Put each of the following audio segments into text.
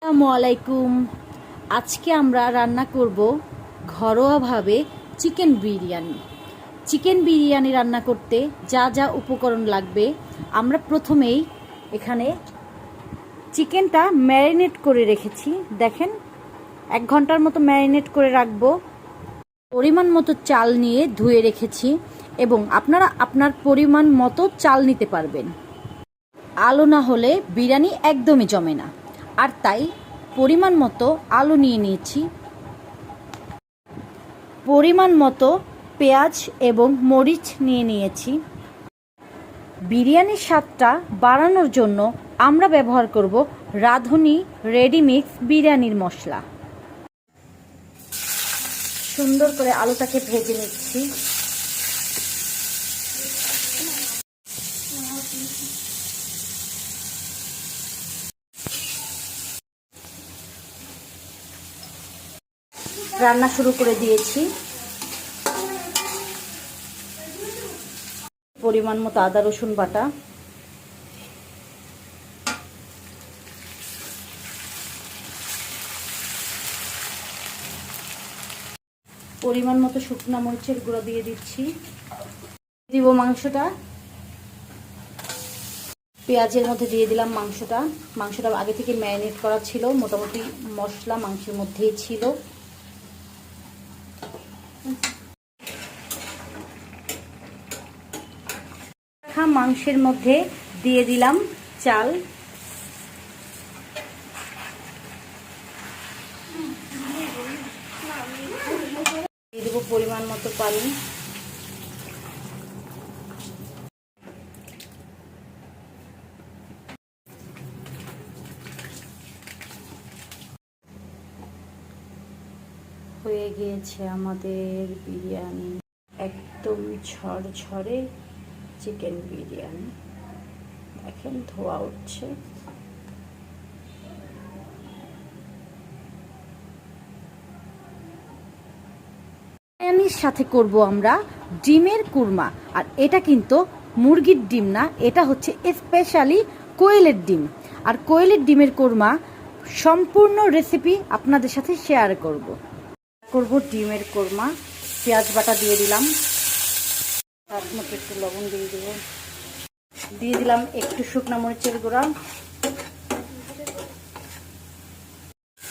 আসসালামু আলাইকুম। আজকে আমরা রান্না করব ঘরোয়াভাবে চিকেন বিরিয়ানি। চিকেন বিরিয়ানি রান্না করতে যা যা উপকরণ লাগবে, আমরা প্রথমেই এখানে চিকেনটা ম্যারিনেট করে রেখেছি। দেখেন, 1 ঘন্টার মতো ম্যারিনেট করে রাখবো। পরিমাণ মতো চাল নিয়ে ধুয়ে রেখেছি এবং আপনারা আপনার পরিমাণ মতো চাল নিতে পারবেন। আলু না হলে বিরিয়ানি একদমই জমে না, আর তাই পরিমাণ মতো আলু নিয়ে নিয়েছি। পরিমাণ মতো পেঁয়াজ এবং মরিচ নিয়ে নিয়েছি। বিরিয়ানির স্বাদটা বাড়ানোর জন্য আমরা ব্যবহার করব রাঁধুনি রেডিমিক্স বিরিয়ানির মশলা। সুন্দর করে আলুটাকে ভেজে নিচ্ছি। রান্না শুরু করে দিয়েছি। পরিমাণ মতো আদা রসুন বাটা, পরিমাণ মতো শুকনো মরিচের গুঁড়ো দিয়ে দিচ্ছি। দিব মাংসটা। পেঁয়াজের মধ্যে দিয়ে দিলাম মাংসটা আগে থেকে ম্যারিনেট করা ছিল, মোটামুটি মশলা মাংসের মধ্যেই ছিল। মাংসের মধ্যে দিয়ে দিলাম চাল, দিয়ে দেবো পরিমাণ মতো পানি। হয়ে গিয়েছে আমাদের বিরিয়ানি, একদম ঝরঝরে চিকেন বিরিয়ানি। দেখেন ধোয়া উঠছে। বিরিয়ানির সাথে করব আমরা ডিমের কুরমা, আর এটা কিন্তু মুরগির ডিম না, এটা হচ্ছে স্পেশালি কোয়েলের ডিম। আর কোয়েলের ডিমের কুরমা সম্পূর্ণ রেসিপি আপনাদের সাথে শেয়ার করব। ডিমের কুরমা। পেঁয়াজ বাটা দিয়ে দিলাম, তার মতো একটু লবণ দিয়ে দেব, দিয়ে দিলাম একটু শুকনো মরিচের গুঁড়া,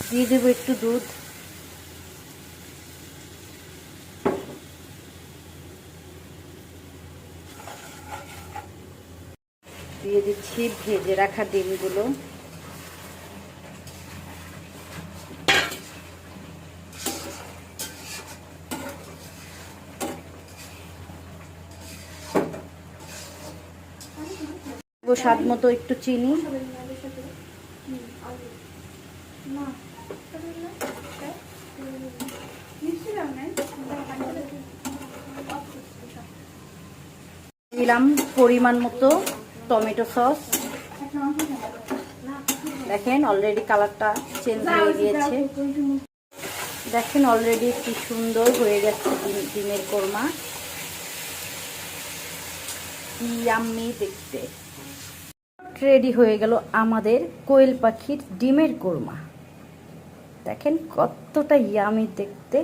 দিয়ে দেবো একটু দুধ, দিয়ে দিচ্ছি ভেজে রাখা ডিমগুলো, স্বাদ মতো একটু চিনি, দিলাম পরিমাণ মতো টমেটো সস। দেখেন অলরেডি কালারটা চেঞ্জ হয়ে গিয়েছে। দেখেন অলরেডি কি সুন্দর হয়ে গেছে ডিমের কোরমা, ইয়াম্মি দেখতে। রেডি হয়ে গেল আমাদের কোয়েল পাখির ডিমের কোরমা। দেখেন কতটা ইয়ামি দেখতে।